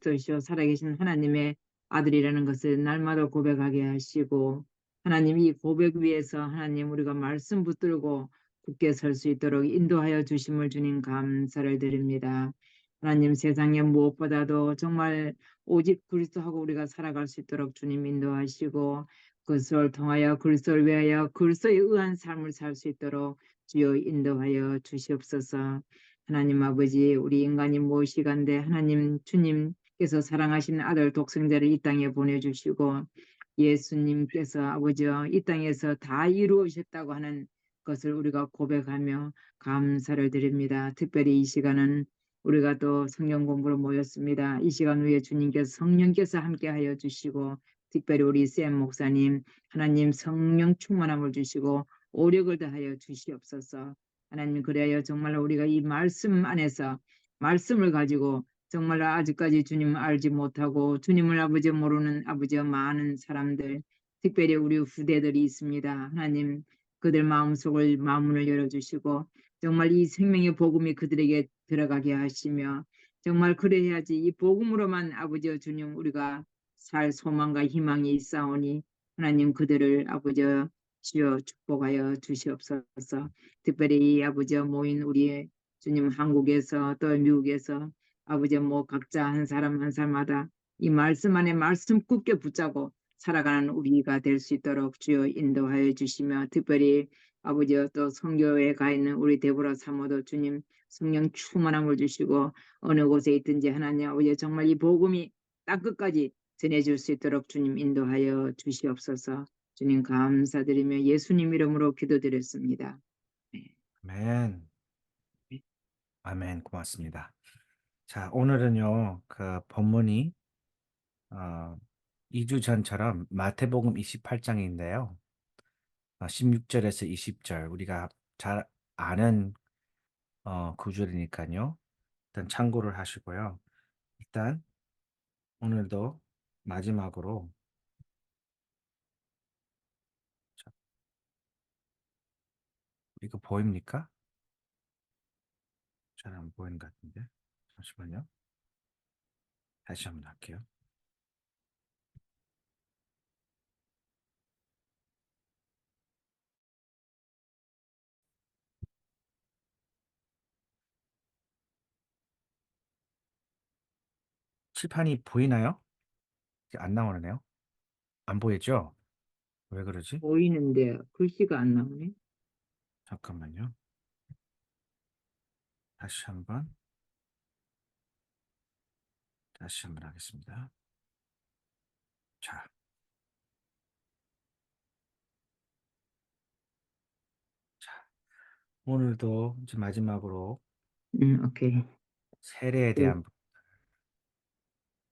그리스도시요 살아계신 하나님의 아들이라는 것을 날마다 고백하게 하시고, 하나님 이 고백 위에서 하나님 우리가 말씀 붙들고 굳게 설 수 있도록 인도하여 주심을 주님 감사를 드립니다. 하나님 세상에 무엇보다도 정말 오직 그리스도하고 우리가 살아갈 수 있도록 주님 인도하시고, 그리스도를 통하여 그리스도를 위하여 그리스도에 의한 삶을 살 수 있도록 주여 인도하여 주시옵소서. 하나님 아버지, 우리 인간이 무엇이간데 하나님 주님께서 사랑하신 아들 독생자를 이 땅에 보내주시고 예수님께서 아버지여 이 땅에서 다 이루어졌다고 하는 것을 우리가 고백하며 감사를 드립니다. 특별히 이 시간은 우리가 또 성령 공부로 모였습니다. 이 시간 후에 주님께서 성령께서 함께하여 주시고, 특별히 우리 샘 목사님 하나님 성령 충만함을 주시고 오력을 더하여 주시옵소서. 하나님 그래야 정말 우리가 이 말씀 안에서 말씀을 가지고 정말 아직까지 주님 알지 못하고 주님을 아버지 모르는 아버지 많은 사람들, 특별히 우리 후대들이 있습니다. 하나님 그들 마음속을 마음문을 열어주시고 정말 이 생명의 복음이 그들에게 들어가게 하시며, 정말 그래야지 이 복음으로만 아버지 주님 우리가 살 소망과 희망이 있사오니 하나님 그들을 아버지 주여 축복하여 주시옵소서. 특별히 이 아버지 모인 우리 주님 한국에서 또 미국에서 아버지 각자 한 사람 한 사람마다 이 말씀 안에 말씀 굳게 붙잡고 살아가는 우리가 될 수 있도록 주여 인도하여 주시며, 특별히 아버지 또 선교에 가 있는 우리 데보라 사모도 주님 성령 충만함을 주시고 어느 곳에 있든지 하나님 아버지 정말 이 복음이 땅 끝까지 전해질 수 있도록 주님 인도하여 주시옵소서. 주님 감사드리며 예수님 이름으로 기도드렸습니다. 네. 아멘. 아멘. 고맙습니다. 자, 오늘은요, 그 본문이 2주 전처럼 마태복음 28장인데요. 16절에서 20절 우리가 잘 아는 구절이니까요. 일단 참고를 하시고요. 일단 오늘도 마지막으로 자, 이거 보입니까? 잘 안 보이는 것 같은데. 잠시만요. 다시 한번 할게요. 칠판이 보이나요? 안 나오네요. 안 보이죠? 왜 그러지? 보이는데 글씨가 안 나오네. 잠깐만요. 다시 한번 하겠습니다. 자, 오늘도 이제 마지막으로 오케이. 세례에 그, 대한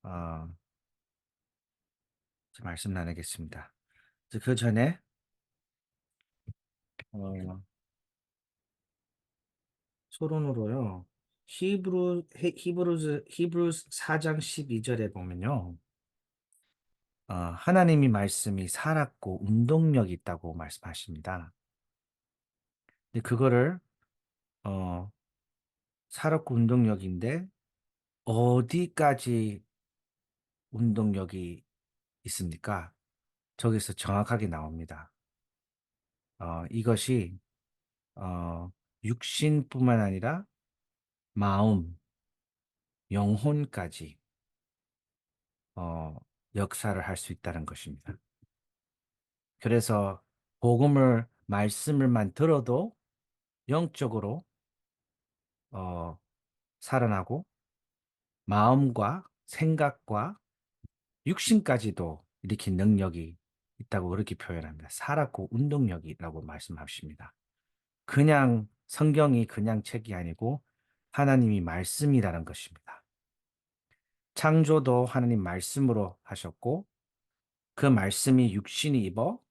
어, 이제 말씀 나누겠습니다. 그 전에 어, 서론으로요. 히브루스 4장 12절에 보면요. 하나님이 말씀이 살았고 운동력이 있다고 말씀하십니다. 근데 그거를 어, 살았고 운동력인데 어디까지 운동력이 있습니까? 저기서 정확하게 나옵니다. 이것이 어, 육신뿐만 아니라 마음, 영혼까지 어, 역사를 할 수 있다는 것입니다. 그래서 말씀을만 들어도 영적으로 어, 살아나고 마음과 생각과 육신까지도 일으킨 능력이 있다고 그렇게 표현합니다. 살았고 운동력이라고 말씀하십니다. 그냥 성경이 그냥 책이 아니고 하나님이 말씀이라는 것입니다. 창조도 하나님 말씀으로 하셨고 그 말씀이 육신이 입어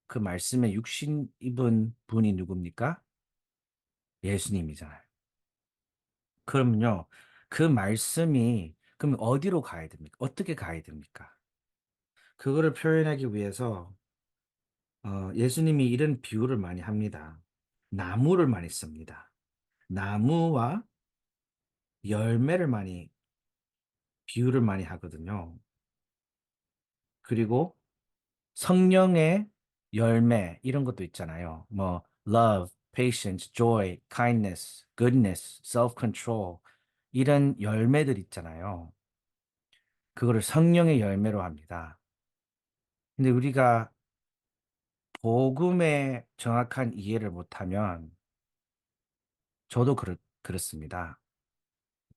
그 말씀에 육신 입은 분이 누굽니까? 예수님이잖아요. 그러면요. 그 말씀이 그럼 어디로 가야 됩니까? 어떻게 가야 됩니까? 그거를 표현하기 위해서 예수님이 이런 비유를 많이 합니다. 나무를 많이 씁니다. 나무와 열매를 많이 비유를 많이 하거든요. 그리고 성령의 열매 이런 것도 있잖아요. 뭐 love, patience, joy, kindness, goodness, self-control 이런 열매들 있잖아요. 그거를 성령의 열매로 합니다. 근데 우리가 복음의 정확한 이해를 못하면 저도 그렇습니다.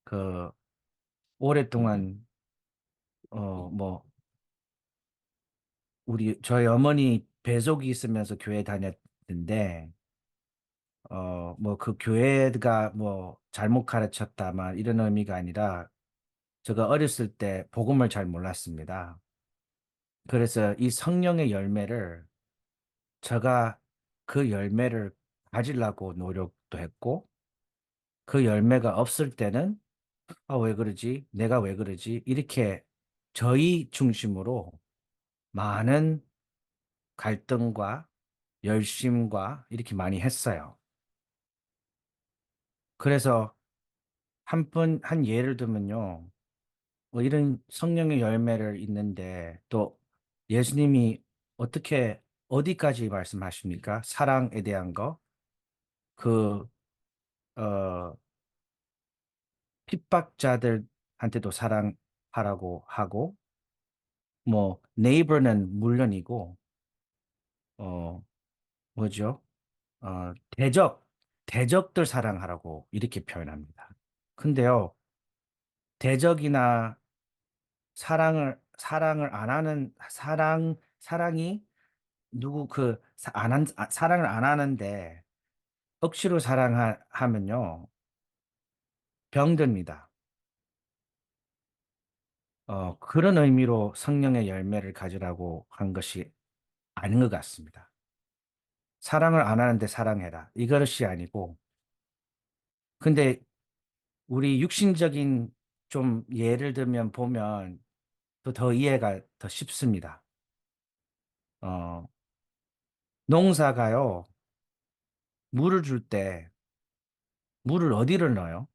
그 오랫동안 뭐 저희 어머니 배속이 있으면서 교회 다녔는데 뭐 그 교회가 뭐 잘못 가르쳤다만 이런 의미가 아니라 제가 어렸을 때 복음을 잘 몰랐습니다. 그래서 이 성령의 열매를 제가 그 열매를 가지려고 노력도 했고 그 열매가 없을 때는 왜 그러지? 내가 왜 그러지? 이렇게 저희 중심으로 많은 갈등과 열심과 이렇게 많이 했어요. 그래서 한 예를 들면요. 뭐 이런 성령의 열매를 있는데 또 예수님이 어디까지 말씀하십니까? 사랑에 대한 거, 그, 어, 핍박자들한테도 사랑하라고 하고, 뭐, 네이버는 물론이고, 어, 뭐죠? 대적들 사랑하라고 이렇게 표현합니다. 근데요, 대적이나 사랑을 안 하는, 사랑이 누구 사랑을 안 하는데 억지로 사랑하면요, 병듭니다. 그런 의미로 성령의 열매를 가지라고 한 것이 아닌 것 같습니다. 사랑을 안 하는데 사랑해라. 이것이 아니고, 근데 우리 육신적인 좀 예를 들면 보면 또 더 이해가 더 쉽습니다. 어, 농사가요, 물을 줄 때 물을 어디를 넣어요?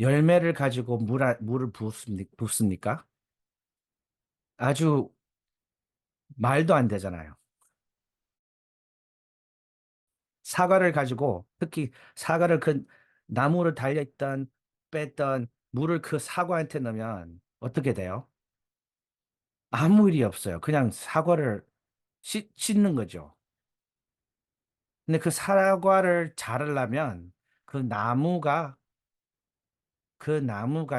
열매를 가지고 물을 붓습니까? 아주 말도 안 되잖아요. 사과를 가지고 특히 사과를 그 나무를 달려있던 뺐던 물을 그 사과한테 넣으면 어떻게 돼요? 아무 일이 없어요. 그냥 사과를 씻는 거죠. 근데 그 사과를 자르려면 그 나무가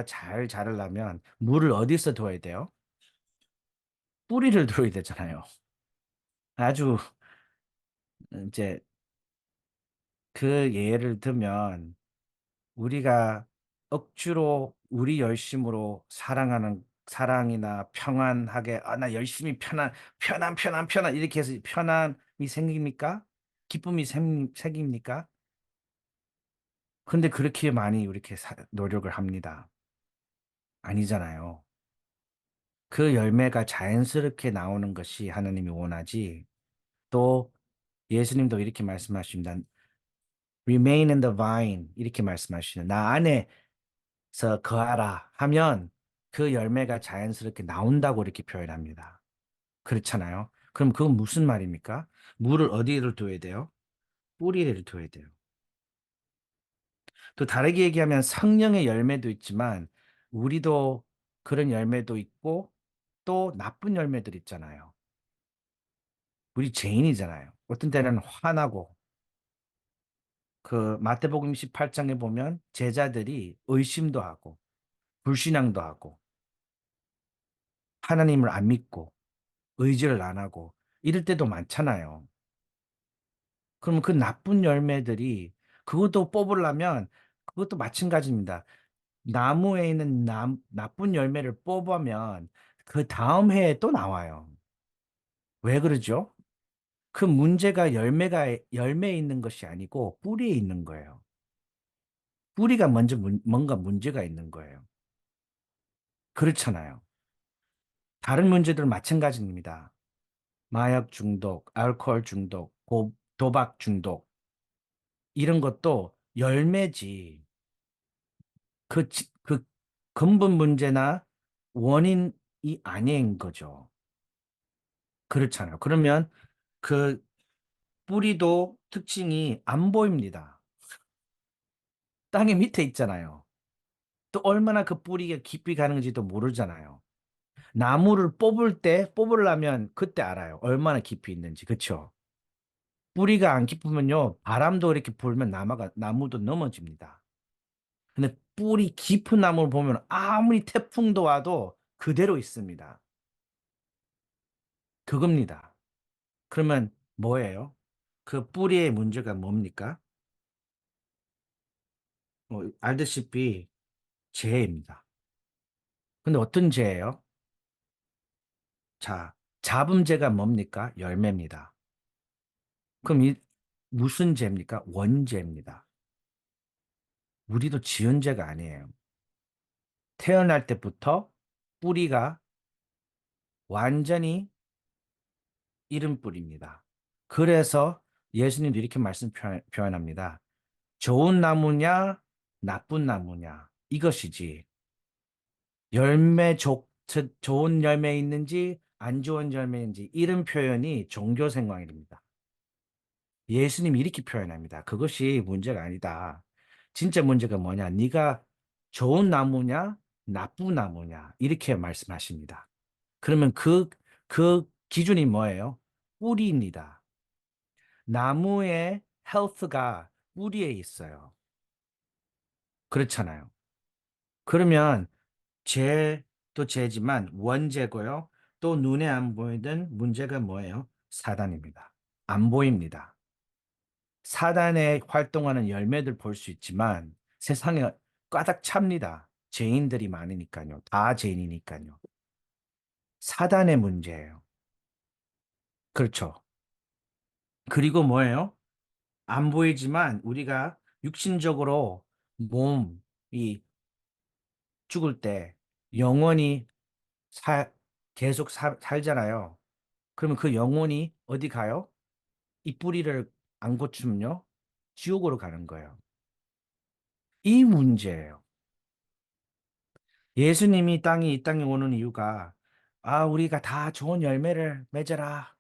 잘 자르려면 물을 어디서 둬야 돼요? 뿌리를 둬야 되잖아요. 아주 이제 그 예를 들면 우리가 억지로 우리 열심으로 사랑이나 평안하게 나 열심히 편안 이렇게 해서 편안이 생깁니까? 기쁨이 생깁니까? 근데 그렇게 많이 이렇게 노력을 합니다. 아니잖아요. 그 열매가 자연스럽게 나오는 것이 하나님이 원하지. 또 예수님도 이렇게 말씀하십니다. Remain in the vine 이렇게 말씀하시는 나 안에서 거하라 하면 그 열매가 자연스럽게 나온다고 이렇게 표현합니다. 그렇잖아요. 그럼 그건 무슨 말입니까? 물을 어디를 둬야 돼요? 뿌리를 둬야 돼요. 또 다르게 얘기하면 성령의 열매도 있지만 우리도 그런 열매도 있고 또 나쁜 열매들 있잖아요. 우리 죄인이잖아요. 어떤 때는 화나고 그 마태복음 18장에 보면 제자들이 의심도 하고 불신앙도 하고 하나님을 안 믿고 의지를 안 하고 이럴 때도 많잖아요. 그러면 그 나쁜 열매들이 그것도 뽑으려면 그것도 마찬가지입니다. 나무에 있는 나쁜 열매를 뽑으면 그 다음 해에 또 나와요. 왜 그러죠? 그 문제가 열매에 있는 것이 아니고 뿌리에 있는 거예요. 뿌리가 먼저 뭔가 문제가 있는 거예요. 그렇잖아요. 다른 문제들은 마찬가지입니다. 마약 중독, 알코올 중독, 도박 중독, 이런 것도 열매지. 그, 지- 그, 근본 문제나 원인이 아닌 거죠. 그렇잖아요. 그러면 그 뿌리도 특징이 안 보입니다. 땅의 밑에 있잖아요. 또 얼마나 그 뿌리가 깊이 가는지도 모르잖아요. 나무를 뽑으려면 그때 알아요. 얼마나 깊이 있는지. 그쵸? 뿌리가 안 깊으면요. 바람도 이렇게 불면 나무도 넘어집니다. 근데 뿌리 깊은 나무를 보면 아무리 태풍도 와도 그대로 있습니다. 그겁니다. 그러면 뭐예요? 그 뿌리의 문제가 뭡니까? 알다시피 재해입니다. 근데 어떤 재예요? 자, 잡음재가 뭡니까? 열매입니다. 그럼 무슨 재입니까? 원재입니다. 우리도 지은 죄가 아니에요. 태어날 때부터 뿌리가 완전히 이른 뿌리입니다. 그래서 예수님도 이렇게 표현합니다. 좋은 나무냐, 나쁜 나무냐, 이것이지. 좋은 열매 있는지, 안 좋은 열매인지, 이런 표현이 종교 생활입니다. 예수님이 이렇게 표현합니다. 그것이 문제가 아니다. 진짜 문제가 뭐냐? 네가 좋은 나무냐, 나쁜 나무냐, 이렇게 말씀하십니다. 그러면 그 기준이 뭐예요? 뿌리입니다. 나무의 헬스가 뿌리에 있어요. 그렇잖아요. 그러면 또 죄지만 원죄고요. 또 눈에 안 보이던 문제가 뭐예요? 사단입니다. 안 보입니다. 사단의 활동하는 열매들 볼 수 있지만 세상에 꽉 찹니다. 죄인들이 많으니까요. 다 죄인이니까요. 사단의 문제예요. 그렇죠. 그리고 뭐예요? 안 보이지만 우리가 육신적으로 몸이 죽을 때 영원히 살 계속 살잖아요. 그러면 그 영혼이 어디 가요? 이 뿌리를 안 고치면요. 지옥으로 가는 거예요. 이 문제예요. 예수님이 이 땅에 오는 이유가 우리가 다 좋은 열매를 맺어라.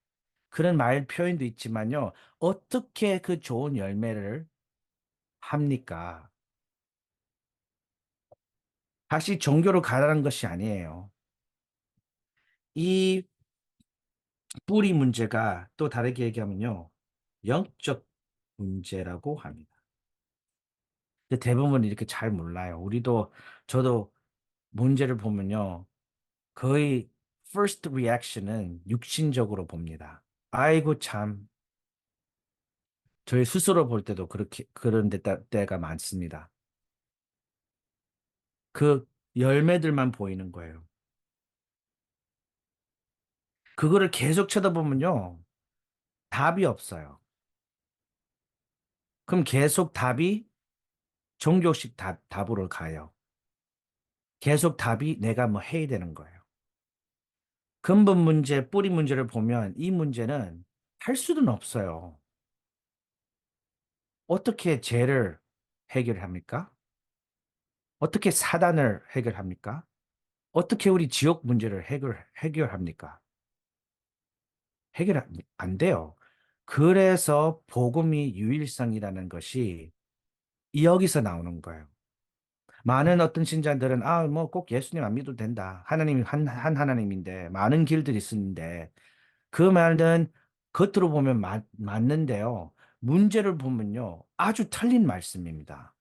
그런 말 표현도 있지만요. 어떻게 그 좋은 열매를 합니까? 다시 종교로 가라는 것이 아니에요. 이 뿌리 문제가 또 다르게 얘기하면요. 영적 문제라고 합니다. 근데 대부분 이렇게 잘 몰라요. 저도 문제를 보면요. 거의 first reaction은 육신적으로 봅니다. 아이고, 참. 저희 스스로 볼 때도 때가 많습니다. 그 열매들만 보이는 거예요. 그거를 계속 쳐다보면요. 답이 없어요. 그럼 계속 답이 종교식 답으로 가요. 계속 답이 내가 뭐 해야 되는 거예요. 근본 문제, 뿌리 문제를 보면 이 문제는 할 수는 없어요. 어떻게 죄를 해결합니까? 어떻게 사단을 해결합니까? 어떻게 우리 지옥 문제를 해결합니까? 해결 안 돼요. 그래서 복음이 유일성이라는 것이 여기서 나오는 거예요. 많은 어떤 신자들은 뭐 꼭 예수님 안 믿어도 된다. 하나님이 한 하나님인데 많은 길들이 있는데 그 말은 겉으로 보면 맞는데요. 문제를 보면요. 아주 틀린 말씀입니다.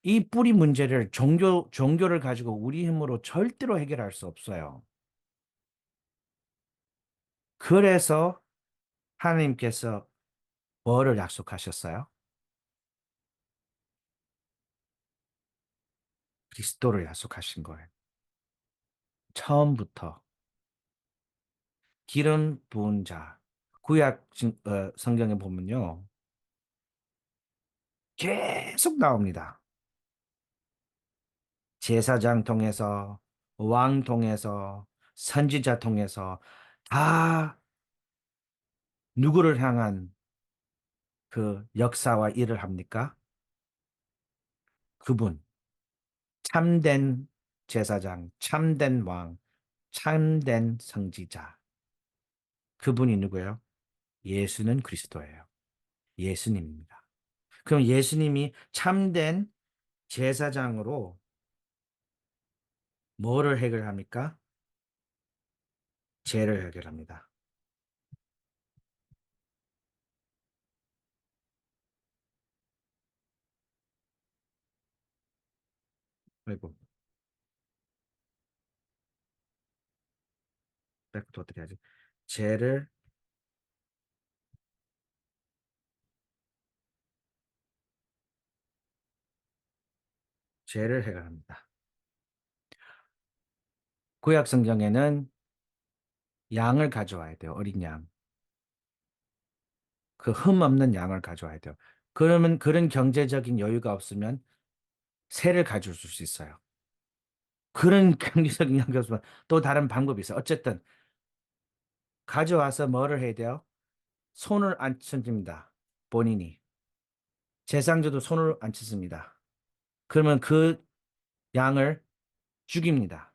이 뿌리 문제를 종교를 가지고 우리 힘으로 절대로 해결할 수 없어요. 그래서 하나님께서 뭐를 약속하셨어요? 그리스도를 약속하신 거예요. 처음부터 기름 부은 자. 성경에 보면요. 계속 나옵니다. 제사장 통해서, 왕 통해서, 선지자 통해서 다 누구를 향한 그 역사와 일을 합니까? 그분. 참된 제사장, 참된 왕, 참된 선지자. 그분이 누구예요? 예수는 그리스도예요. 예수님입니다. 그럼 예수님이 참된 제사장으로 뭐를 해결합니까? 죄를 해결합니다. 아이고, 백부터 어떻게 하지? 죄를, 죄를 해결합니다. 구약 성경에는 양을 가져와야 돼요. 어린 양. 그 흠 없는 양을 가져와야 돼요. 그러면 그런 경제적인 여유가 없으면 새를 가져올 수 있어요. 그런 경제적인 여유가 없으면 또 다른 방법이 있어요. 어쨌든 가져와서 뭐를 해야 돼요? 손을 안 칩니다. 본인이. 제상자도 손을 안 쳤습니다. 그러면 그 양을 죽입니다.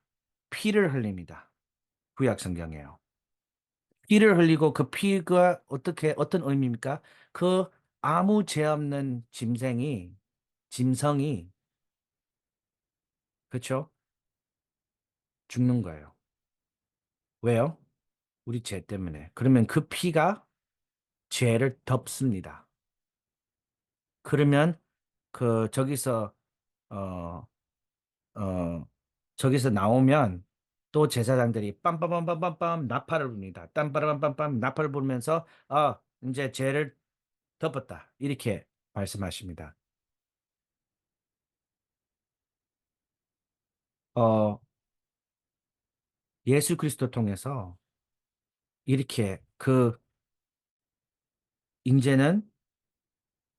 피를 흘립니다. 구약 성경이에요. 피를 흘리고 그 피가 어떻게 어떤 의미입니까? 그 아무 죄 없는 짐승이 그렇죠? 죽는 거예요. 왜요? 우리 죄 때문에. 그러면 그 피가 죄를 덮습니다. 그러면 그 어, 어, 저기서 나오면 또 제사장들이 빰빰빰빰빰빰 나팔을 붑니다. 빰빠라빰빰빰 나팔을 불면서 이제 죄를 덮었다. 이렇게 말씀하십니다. 어, 예수 그리스도 통해서 이렇게 이제는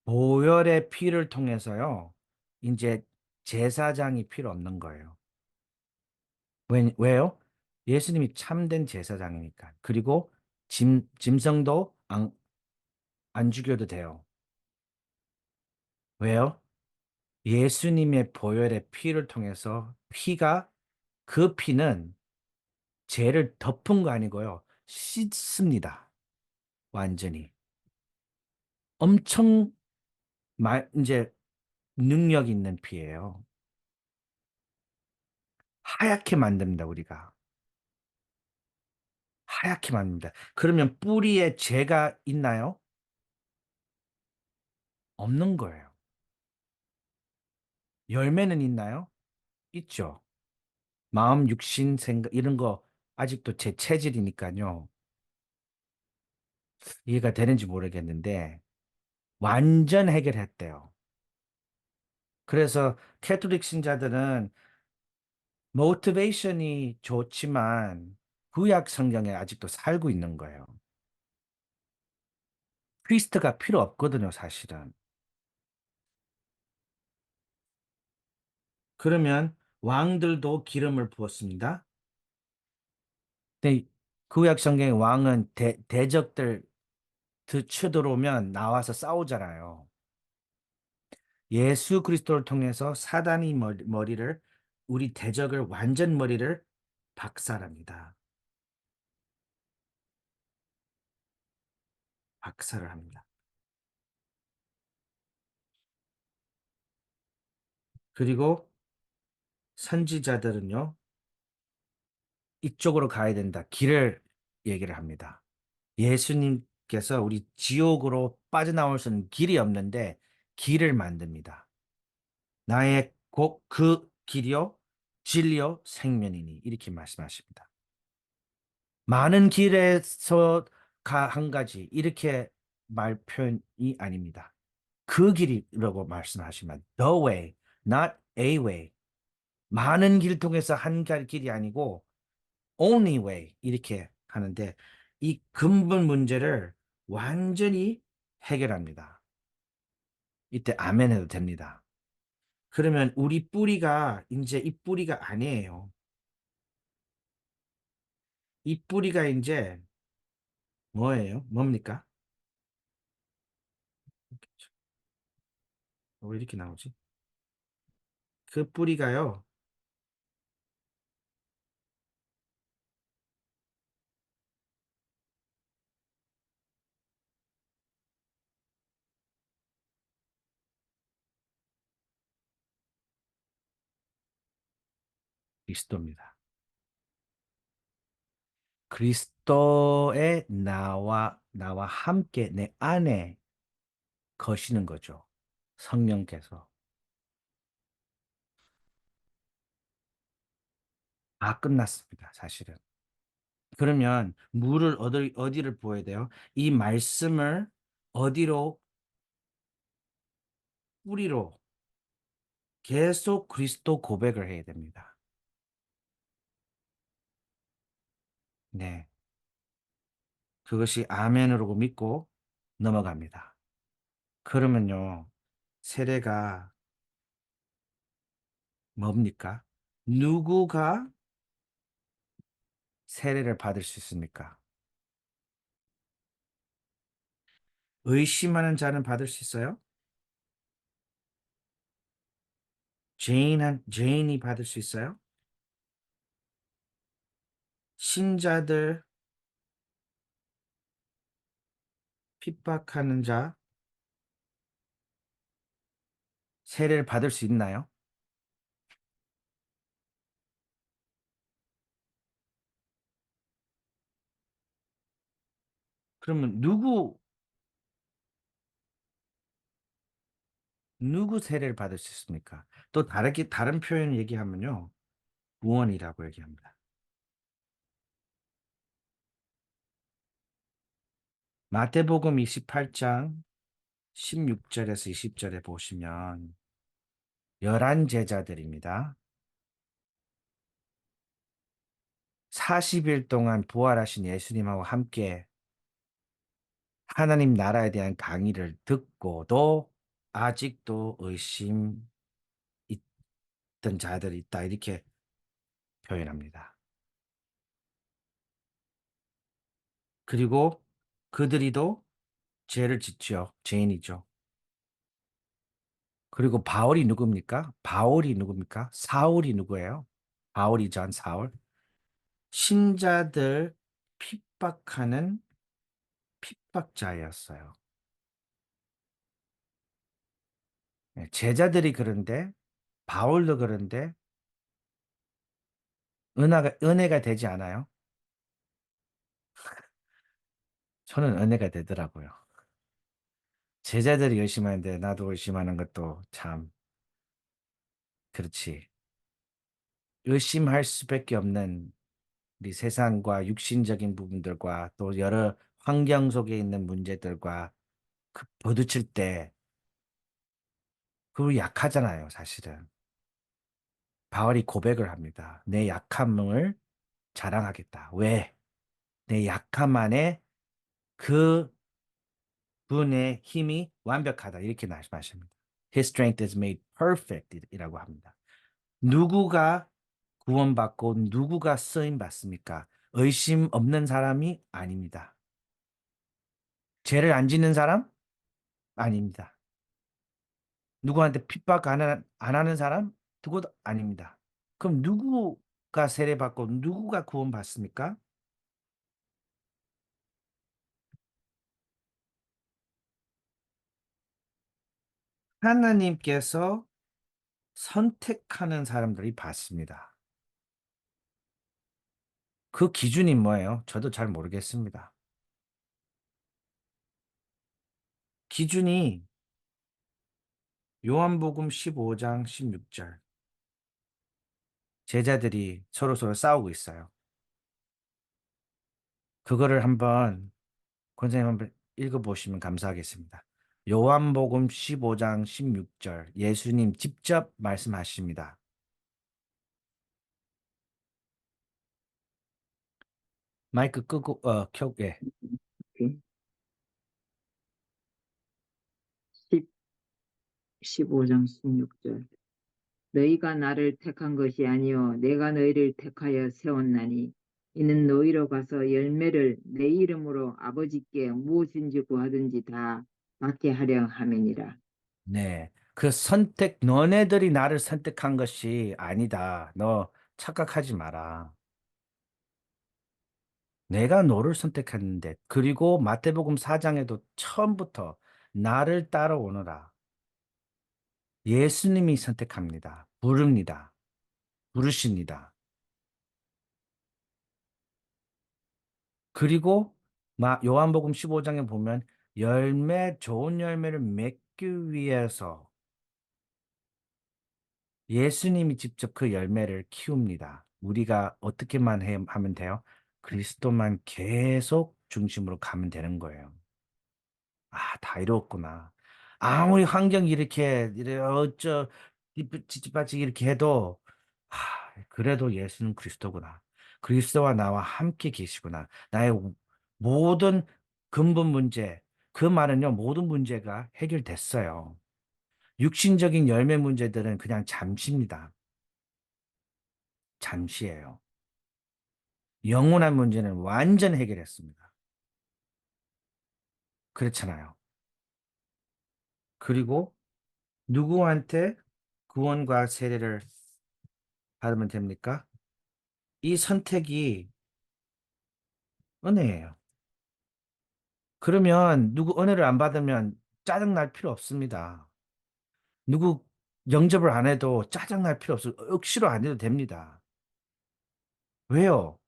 보혈의 피를 통해서요. 이제 제사장이 필요 없는 거예요. 왜요? 예수님이 참된 제사장이니까. 그리고 짐승도 안 죽여도 돼요. 왜요? 예수님의 보혈의 피를 통해서 그 피는 죄를 덮은 거 아니고요. 씻습니다. 완전히. 엄청 이제 능력 있는 피예요. 하얗게 만듭니다, 우리가. 하얗게 만듭니다. 그러면 뿌리에 죄가 있나요? 없는 거예요. 열매는 있나요? 있죠. 마음, 육신, 생각, 이런 거 아직도 제 체질이니까요. 이해가 되는지 모르겠는데, 완전 해결했대요. 그래서 캐톨릭 신자들은 모티베이션이 좋지만 구약 성경에 아직도 살고 있는 거예요. 프리스트가 필요 없거든요, 사실은. 그러면 왕들도 기름을 부었습니다. 근데 구약 성경의 왕은 대적들 쳐들어오면 나와서 싸우잖아요. 예수 그리스도를 통해서 사단이 우리 대적을 완전 머리를 박살합니다. 박살을 합니다. 그리고 선지자들은요, 이쪽으로 가야 된다. 길을 얘기를 합니다. 예수님께서 우리 지옥으로 빠져나올 수 있는 길이 없는데 길을 만듭니다. 나의 그 길이요, 진리요, 생명이니 이렇게 말씀하십니다. 많은 길에서 한 가지 이렇게 말 표현이 아닙니다. 그 길이라고 말씀하시면 the way, not a way. 많은 길 통해서 한 길이 아니고 only way 이렇게 하는데 이 근본 문제를 완전히 해결합니다. 이때 아멘 해도 됩니다. 그러면 우리 뿌리가 이제 이 뿌리가 아니에요. 이 뿌리가 이제 뭐예요? 뭡니까? 왜 이렇게 나오지? 그 뿌리가요. 그리스도입니다. 그리스도의 나와 함께 내 안에 거시는 거죠. 성령께서. 다 끝났습니다, 사실은. 그러면 물을 어디를 부어야 돼요? 이 말씀을 어디로? 뿌리로 계속 그리스도 고백을 해야 됩니다. 네. 그것이 아멘으로 믿고 넘어갑니다. 그러면요, 세례가 뭡니까? 누구가 세례를 받을 수 있습니까? 의심하는 자는 받을 수 있어요? 죄인이 받을 수 있어요? 신자들, 핍박하는 자, 세례를 받을 수 있나요? 그러면 누구 세례를 받을 수 있습니까? 또 다른 표현 얘기하면요. 구원이라고 얘기합니다. 마태복음 28장 16절에서 20절에 보시면 열한 제자들입니다. 40일 동안 부활하신 예수님하고 함께 하나님 나라에 대한 강의를 듣고도 아직도 의심 있던 자들이 있다. 이렇게 표현합니다. 그리고 그들이도 죄를 짓죠. 죄인이죠. 그리고 바울이 누굽니까? 바울이 누굽니까? 사울이 누구예요? 바울이 전 사울. 신자들 핍박하는 핍박자였어요. 네, 제자들이 그런데 바울도 그런데 은혜가 되지 않아요? 저는 은혜가 되더라고요. 제자들이 열심히 하는데 나도 열심히 하는 것도 참 그렇지. 열심히 할 수밖에 없는 우리 세상과 육신적인 부분들과 또 여러 환경 속에 있는 문제들과 부딪힐 때 그거 약하잖아요, 사실은. 바울이 고백을 합니다. 내 약함을 자랑하겠다. 왜? 내 약함 안에 그 분의 힘이 완벽하다. 이렇게 말씀하십니다. His strength is made perfect 이라고 합니다. 누구가 구원받고 누구가 쓰임 받습니까? 의심 없는 사람이 아닙니다. 죄를 안 짓는 사람? 아닙니다. 누구한테 핍박 안 하는 사람? 그것도 아닙니다. 그럼 누구가 세례받고 누구가 구원받습니까? 하나님께서 선택하는 사람들이 받습니다. 그 기준이 뭐예요? 저도 잘 모르겠습니다. 기준이 요한복음 15장 16절. 제자들이 서로서로 싸우고 있어요. 그거를 한번 권사님 한번 읽어보시면 감사하겠습니다. 요한복음 15장 16절 예수님 직접 말씀하십니다. 마이크 끄고 예. 10, 15장 16절. 너희가 나를 택한 것이 아니요 내가 너희를 택하여 세웠나니 이는 너희로 가서 열매를 내 이름으로 아버지께 무엇인지 구하든지 다 받게 하려 함이니라. 네. 그 너네들이 나를 선택한 것이 아니다. 너 착각하지 마라. 내가 너를 선택했는데, 그리고 마태복음 4장에도 처음부터 나를 따라오너라. 예수님이 선택합니다. 부릅니다. 부르십니다. 그리고 요한복음 15장에 보면 좋은 열매를 맺기 위해서 예수님이 직접 그 열매를 키웁니다. 우리가 어떻게만 하면 돼요? 그리스도만 계속 중심으로 가면 되는 거예요. 아, 다 이렇구나. 아무리 환경이 이래 찌찌빠찌 이렇게 해도, 그래도 예수는 그리스도구나. 그리스도와 나와 함께 계시구나. 나의 모든 근본 문제, 그 말은요, 모든 문제가 해결됐어요. 육신적인 열매 문제들은 그냥 잠시입니다. 잠시예요. 영원한 문제는 완전 해결했습니다. 그렇잖아요. 그리고 누구한테 구원과 세례를 받으면 됩니까? 이 선택이 은혜예요. 그러면 누구 은혜를 안 받으면 짜증 날 필요 없습니다. 누구 영접을 안 해도 짜증 날 필요 없어요. 억지로 안 해도 됩니다. 왜요?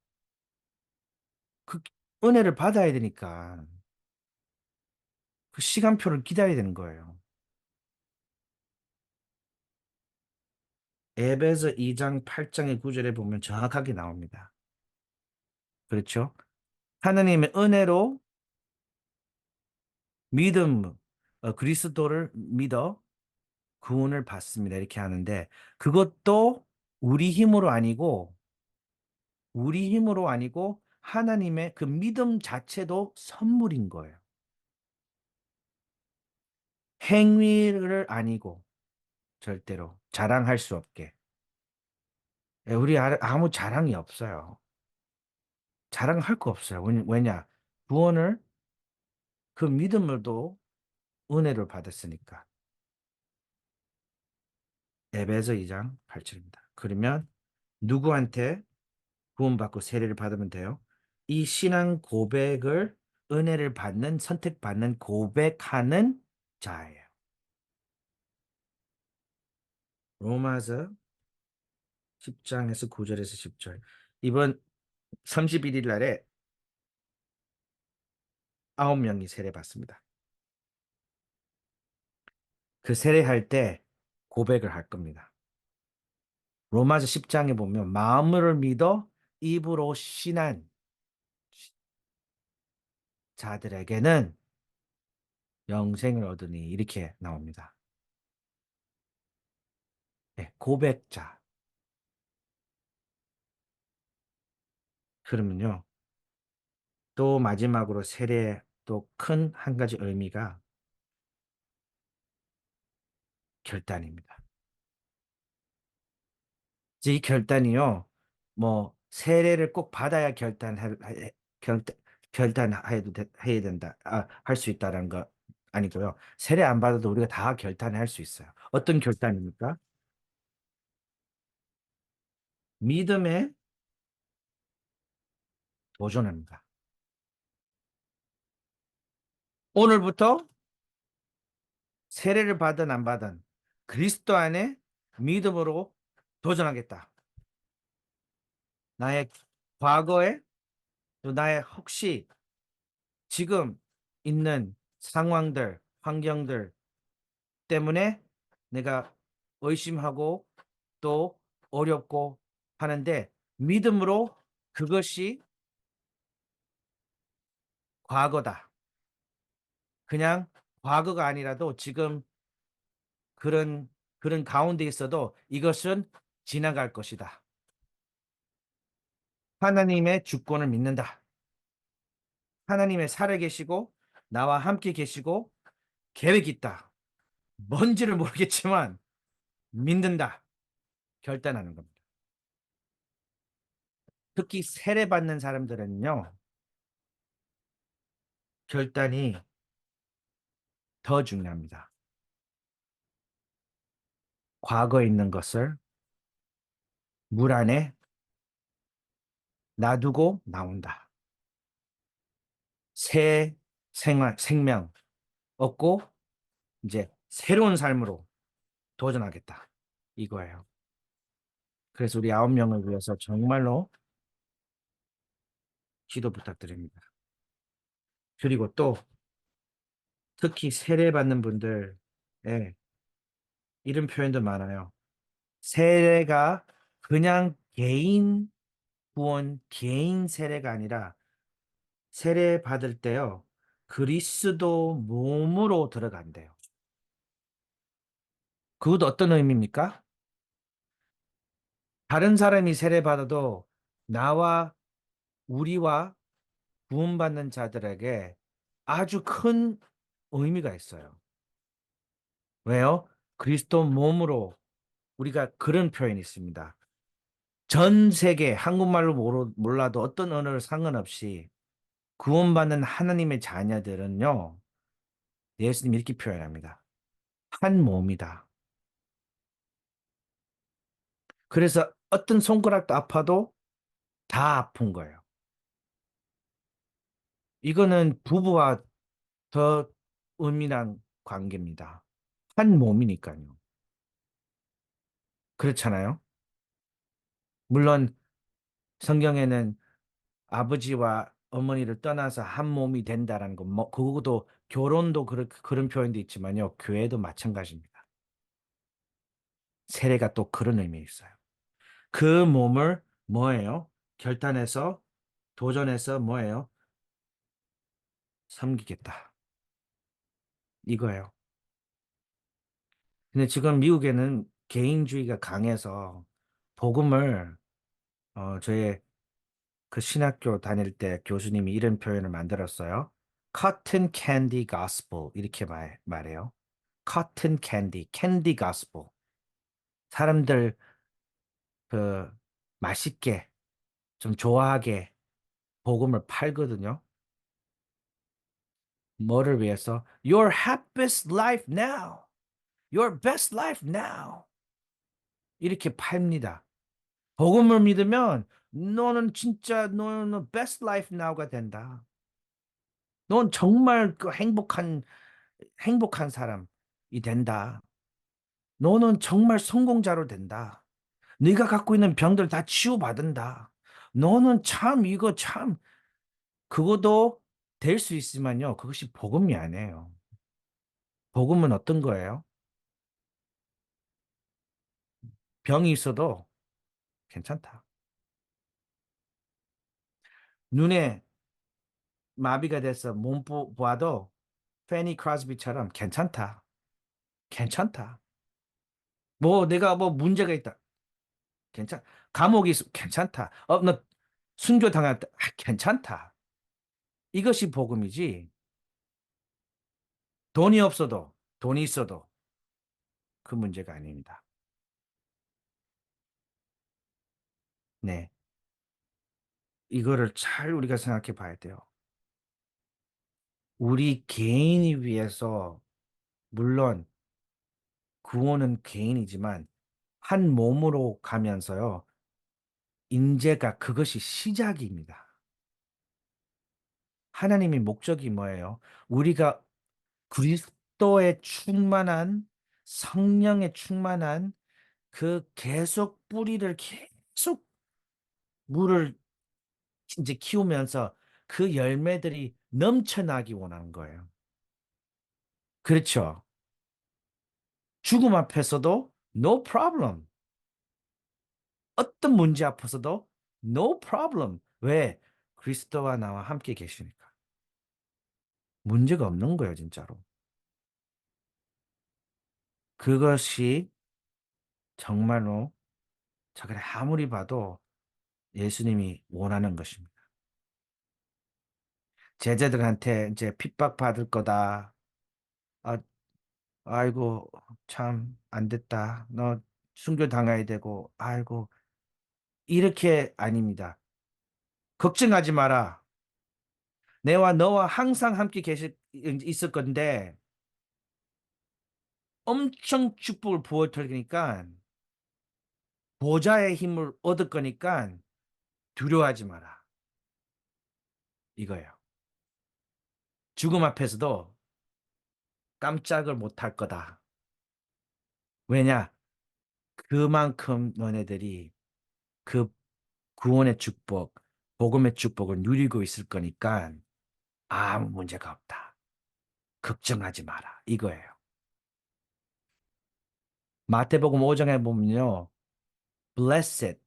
그 은혜를 받아야 되니까 그 시간표를 기다려야 되는 거예요. 에베소 2장 8장의 9절에 보면 정확하게 나옵니다. 그렇죠? 하나님의 은혜로 믿음, 그리스도를 믿어 구원을 받습니다. 이렇게 하는데 그것도 우리 힘으로 아니고 하나님의 그 믿음 자체도 선물인 거예요. 행위를 아니고 절대로 자랑할 수 없게. 우리 아무 자랑이 없어요. 자랑할 거 없어요. 왜냐? 구원을 그 믿음으로도 은혜를 받았으니까. 에베소 2장 8절입니다. 그러면 누구한테 구원받고 세례를 받으면 돼요? 이 신앙 고백을 은혜를 받는 선택받는 고백하는 자예요. 로마서 10장에서 9절에서 10절. 이번 31일 날에 9명이 세례 받습니다. 그 세례할 때 고백을 할 겁니다. 로마서 10장에 보면 마음으로 믿어 입으로 신한 자들에게는 영생을 얻으니 이렇게 나옵니다. 네, 고백자. 그러면요. 또 마지막으로 세례 또 큰 한 가지 의미가 결단입니다. 이 결단이요. 뭐 세례를 꼭 받아야 결, 해야 된다. 할 수 있다는 거 아니고요. 세례 안 받아도 우리가 다 결단할 수 있어요. 어떤 결단입니까? 믿음에 도전합니다. 오늘부터 세례를 받든 안 받든 그리스도 안에 믿음으로 도전하겠다. 나의 과거에 또 나의 혹시 지금 있는 상황들, 환경들 때문에 내가 의심하고 또 어렵고 하는데 믿음으로 그것이 과거다. 그냥 과거가 아니라도 지금 그런 가운데 있어도 이것은 지나갈 것이다. 하나님의 주권을 믿는다. 하나님의 살아계시고 나와 함께 계시고 계획이 있다. 뭔지를 모르겠지만 믿는다. 결단하는 겁니다. 특히 세례받는 사람들은요. 결단이 더 중요합니다. 과거에 있는 것을 물 안에 놔두고 나온다. 새 생명 얻고 이제 새로운 삶으로 도전하겠다. 이거예요. 그래서 우리 9명을 위해서 정말로 기도 부탁드립니다. 그리고 또 특히 세례받는 분들, 예, 이런 표현도 많아요. 세례가 그냥 개인 구원, 개인 세례가 아니라 세례 받을 때요, 그리스도 몸으로 들어간대요. 그것도 어떤 의미입니까? 다른 사람이 세례 받아도 나와 우리와 구원받는 자들에게 아주 큰 의미가 있어요. 왜요? 그리스도 몸으로 우리가 그런 표현이 있습니다. 전 세계 한국말로 몰라도 어떤 언어를 상관없이 구원받는 하나님의 자녀들은요, 예수님 이렇게 표현합니다. 한 몸이다. 그래서 어떤 손가락도 아파도 다 아픈 거예요. 이거는 부부와 더 은밀한 관계입니다. 한 몸이니까요. 그렇잖아요. 물론 성경에는 아버지와 어머니를 떠나서 한 몸이 된다라는 거, 뭐, 그것도 결혼도 그런 표현도 있지만요. 교회도 마찬가지입니다. 세례가 또 그런 의미 있어요. 그 몸을 뭐예요? 결단해서, 도전해서 뭐예요? 섬기겠다. 이거예요. 근데 지금 미국에는 개인주의가 강해서 복음을, 저의 그 신학교 다닐 때 교수님이 이런 표현을 만들었어요. Cotton candy gospel. 이렇게 말해요. Cotton candy gospel. 사람들 그 맛있게 좀 좋아하게 복음을 팔거든요. 뭐를 위해서? Your happiest life now. Your best life now. 이렇게 팝니다. 복음을 믿으면 너는 진짜 너는 best life now가 된다. 넌 정말 그 행복한 사람이 된다. 너는 정말 성공자로 된다. 네가 갖고 있는 병들 다 치유받는다. 너는 참 이거 참 그것도 될 수 있지만요. 그것이 복음이 아니에요. 복음은 어떤 거예요? 병이 있어도 괜찮다. 눈에 마비가 돼서 몸 봐도 페니 크로스비처럼 괜찮다. 괜찮다. 뭐 내가 뭐 문제가 있다. 감옥이 있어. 괜찮다. 나 순교 당했다. 괜찮다. 이것이 복음이지. 돈이 없어도 돈이 있어도 그 문제가 아닙니다. 네. 이거를 잘 우리가 생각해 봐야 돼요. 우리 개인이 위해서 물론 구원은 개인이지만 한 몸으로 가면서요. 인재가 그것이 시작입니다. 하나님의 목적이 뭐예요? 우리가 그리스도의 충만한 성령의 충만한 그 계속 뿌리를 계속 물을 이제 키우면서 그 열매들이 넘쳐나기 원하는 거예요. 그렇죠. 죽음 앞에서도 no problem. 어떤 문제 앞에서도 no problem. 왜? 그리스도와 나와 함께 계시니까. 문제가 없는 거예요, 진짜로. 그것이 정말로 저걸 아무리 봐도 예수님이 원하는 것입니다. 제자들한테 이제 핍박받을 거다. 아, 아이고, 참, 안 됐다. 너 순교 당해야 되고, 아이고, 이렇게 아닙니다. 걱정하지 마라. 내와 너와 항상 함께 있을 건데, 엄청 축복을 부어 드리니까, 보좌의 힘을 얻을 거니까, 두려워하지 마라. 이거예요. 죽음 앞에서도 깜짝을 못 할 거다. 왜냐? 그만큼 너네들이 그 구원의 축복, 복음의 축복을 누리고 있을 거니까 아무 문제가 없다. 걱정하지 마라. 이거예요. 마태복음 5장에 보면요. Blessed,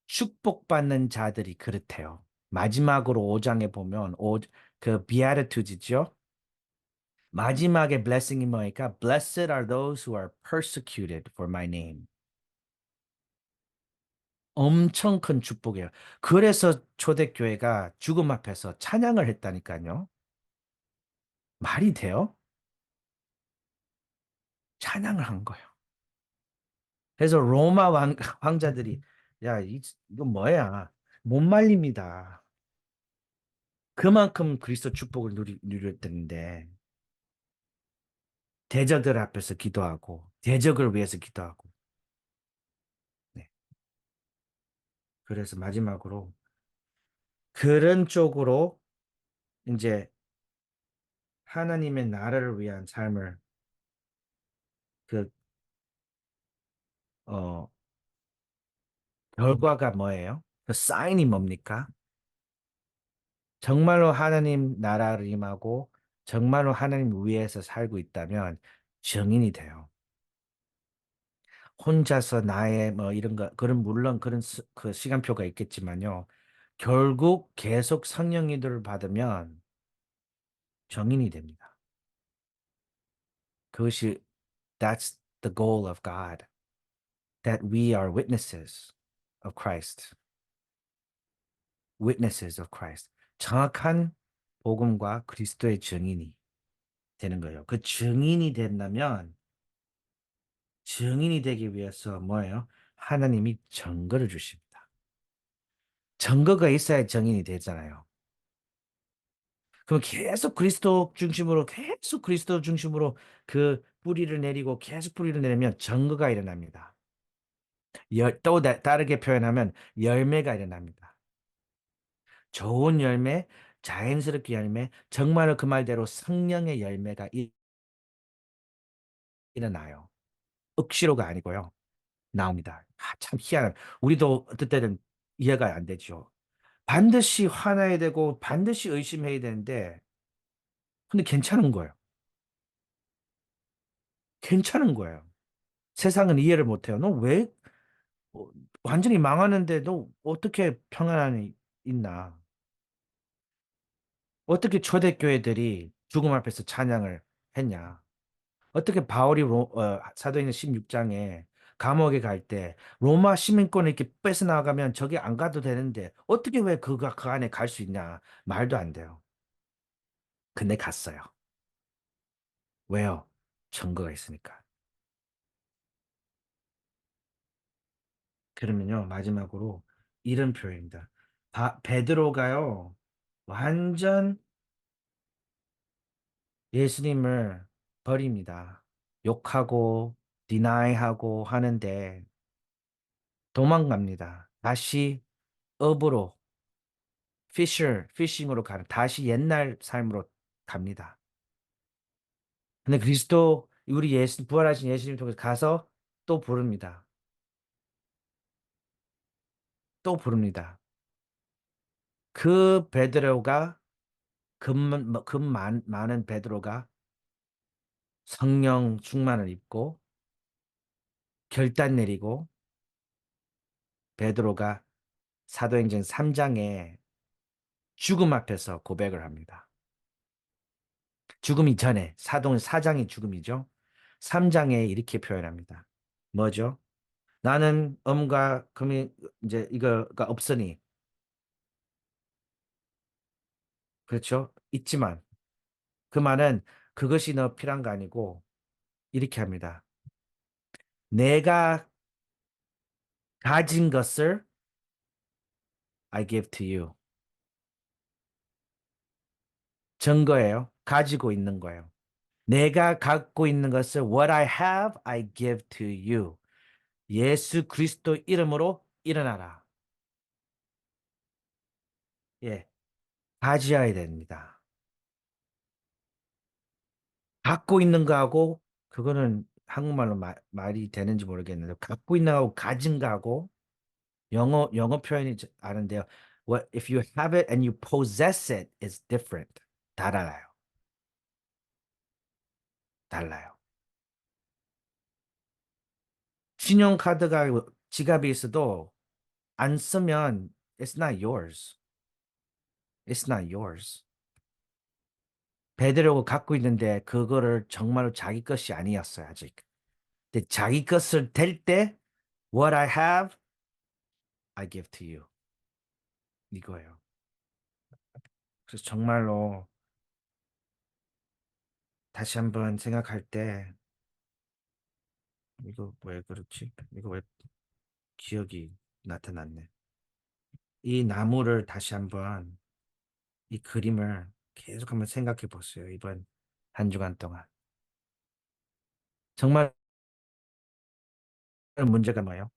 축복받는 자들이 그렇대요. 마지막으로 5장에 보면 그 Beatitudes죠. 마지막에 blessing이 뭐니까 Blessed are those who are persecuted for my name. 엄청 큰 축복이에요. 그래서 초대교회가 죽음 앞에서 찬양을 했다니까요. 말이 돼요? 찬양을 한 거예요. 그래서 로마 황자들이 야, 이거 뭐야? 못 말립니다. 그만큼 그리스도 축복을 누렸는데 대적들 앞에서 기도하고 대적을 위해서 기도하고 네. 그래서 마지막으로 그런 쪽으로 이제 하나님의 나라를 위한 삶을 그 어, 결과가 뭐예요? 그 사인이 뭡니까? 정말로 하나님 나라를 임하고 정말로 하나님 위에서 살고 있다면 증인이 돼요. 혼자서 나의 뭐 이런 거 그런 물론 그런 그 시간표가 있겠지만요. 결국 계속 성령님들을 받으면 정인이 됩니다. 그것이 that's the goal of God. That we are witnesses of Christ. Witnesses of Christ. 정확한 복음과 그리스도의 증인이 되는 거예요. 그 증인이 된다면 증인이 되기 위해서 뭐예요? 하나님이 증거를 주십니다. 증거가 있어야 증인이 되잖아요. 그럼 계속 그리스도 중심으로 계속 그리스도 중심으로 그 뿌리를 내리고 계속 뿌리를 내리면 증거가 일어납니다. 또 다르게 표현하면 열매가 일어납니다. 좋은 열매, 자연스럽게 열매, 정말 그 말대로 성령의 열매가 일어나요. 억지로가 아니고요. 나옵니다. 참 희한한. 우리도 어떨 때는 이해가 안 되죠. 반드시 화나야 되고 반드시 의심해야 되는데 근데 괜찮은 거예요. 괜찮은 거예요. 세상은 이해를 못해요. 너 왜 완전히 망하는데 너 어떻게 평안함이 있나? 어떻게 초대교회들이 죽음 앞에서 찬양을 했냐? 어떻게 바울이 사도행전 16장에 감옥에 갈 때 로마 시민권을 이렇게 뺏어 나가면 저기 안 가도 되는데 어떻게 왜 그 안에 갈 수 있냐? 말도 안 돼요. 근데 갔어요. 왜요? 증거가 있으니까. 그러면요, 마지막으로 이런 표현입니다. 베드로가요, 완전 예수님을 버립니다. 욕하고, 디나이하고 하는데 도망갑니다. 다시 업으로, 피싱으로 가는, 다시 옛날 삶으로 갑니다. 근데 그리스도, 우리 부활하신 예수님 통해서 가서 또 부릅니다. 또 부릅니다. 그 베드로가, 많은 베드로가 성령 충만을 입고 결단 내리고 베드로가 사도행전 3장에 죽음 앞에서 고백을 합니다. 죽음이 전에 사도행 4장이 죽음이죠. 3장에 이렇게 표현합니다. 뭐죠? 나는 음과 금이 이제 이거가 없으니 그렇죠? 있지만 그 말은 그것이 너 필요한 거 아니고 이렇게 합니다. 내가 가진 것을 I give to you. 증거예요. 가지고 있는 거예요. 내가 갖고 있는 것을 What I have, I give to you. 예수 그리스도 이름으로 일어나라. 예, 가져야 됩니다. 갖고 있는 거하고 그거는 한국말로 말이 되는지 모르겠는데 갖고 있는 거하고 가진 거하고 영어 표현이 아는데요. What if you have it and you possess it is different. 달라요. 달라요. 신용카드가 지갑에 있어도 안 쓰면 it's not yours. It's not yours. 베드로가 갖고 있는데 그거를 정말로 자기 것이 아니었어요, 아직. 근데 자기 것을 될 때 what I have, I give to you. 이거예요. 그래서 정말로 다시 한번 생각할 때 이거 왜 그렇지? 이거 왜 기억이 나타났네. 이 나무를 다시 한번 이 그림을 계속 한번 생각해 보세요. 이번 한 주간 동안. 정말 문제가 뭐예요?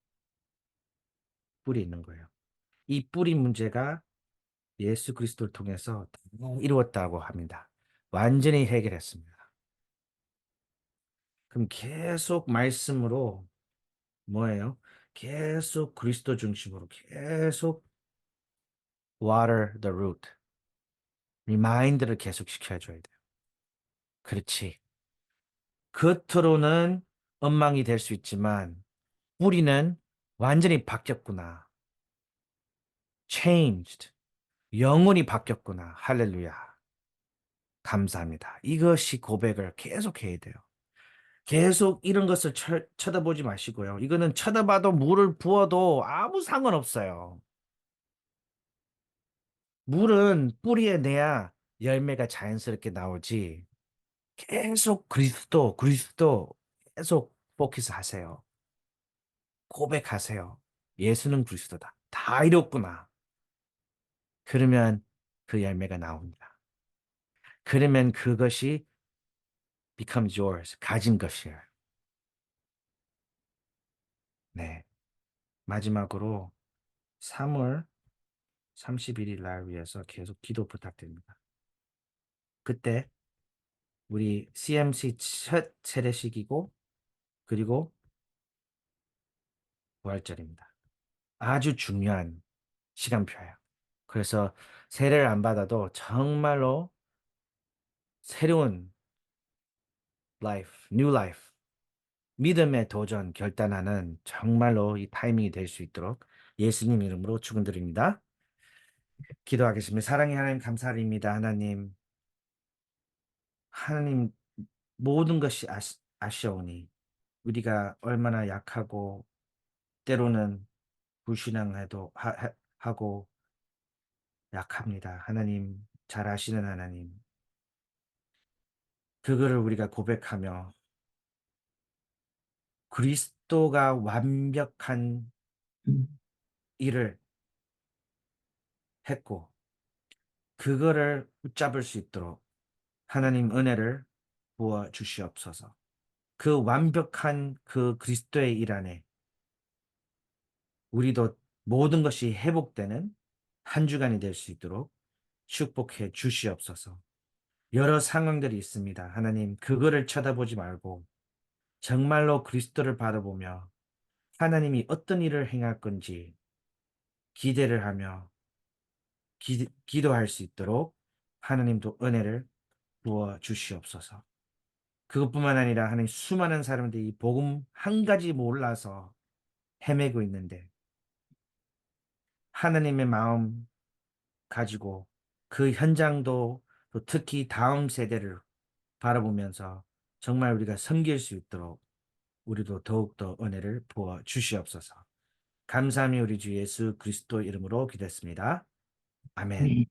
뿔이 있는 거예요. 이 뿌리 문제가 예수 그리스도를 통해서 다 이루었다고 합니다. 완전히 해결했습니다. 그럼 계속 말씀으로 뭐예요? 계속 그리스도 중심으로 계속 water the root. 리마인드를 계속 시켜줘야 돼요. 그렇지. 겉으로는 엉망이 될 수 있지만 뿌리는 완전히 바뀌었구나. changed. 영혼이 바뀌었구나. 할렐루야. 감사합니다. 이것이 고백을 계속 해야 돼요. 계속 이런 것을 쳐다보지 마시고요. 이거는 쳐다봐도 물을 부어도 아무 상관없어요. 물은 뿌리에 내야 열매가 자연스럽게 나오지. 계속 그리스도, 그리스도 계속 포커스 하세요. 고백하세요. 예수는 그리스도다. 다 이뤘구나. 그러면 그 열매가 나옵니다. 그러면 그것이 becomes yours. 가진 것이에요. 네. 마지막으로 3월 31일 날 위해서 계속 기도 부탁드립니다. 그때 우리 CMC 첫 세례식이고 그리고 부활절입니다. 아주 중요한 시간표예요. 그래서 세례를 안 받아도 정말로 새로운 life, new life, 믿음의 도전 결단하는 정말로 이 타이밍이 될 수 있도록 예수님 이름으로 축원드립니다. 기도하겠습니다. 사랑의 하나님 감사드립니다. 하나님 모든 것이 아시오니 우리가 얼마나 약하고 때로는 불신앙해도 하고 약합니다. 하나님 잘 아시는 하나님 그거를 우리가 고백하며 그리스도가 완벽한 음. 일을 했고 그거를 붙잡을 수 있도록 하나님 은혜를 부어 주시옵소서. 그 완벽한 그 그리스도의 일 안에 우리도 모든 것이 회복되는 한 주간이 될 수 있도록 축복해 주시옵소서. 여러 상황들이 있습니다. 하나님, 그거를 쳐다보지 말고 정말로 그리스도를 바라보며 하나님이 어떤 일을 행할 건지 기대를 하며 기도할 수 있도록 하나님도 은혜를 부어 주시옵소서. 그것뿐만 아니라 하나님 수많은 사람들이 이 복음 한 가지 몰라서 헤매고 있는데 하나님의 마음 가지고 그 현장도 또 특히 다음 세대를 바라보면서 정말 우리가 섬길 수 있도록 우리도 더욱더 은혜를 부어 주시옵소서. 감사함이 우리 주 예수 그리스도 이름으로 기도했습니다. 아멘. 네.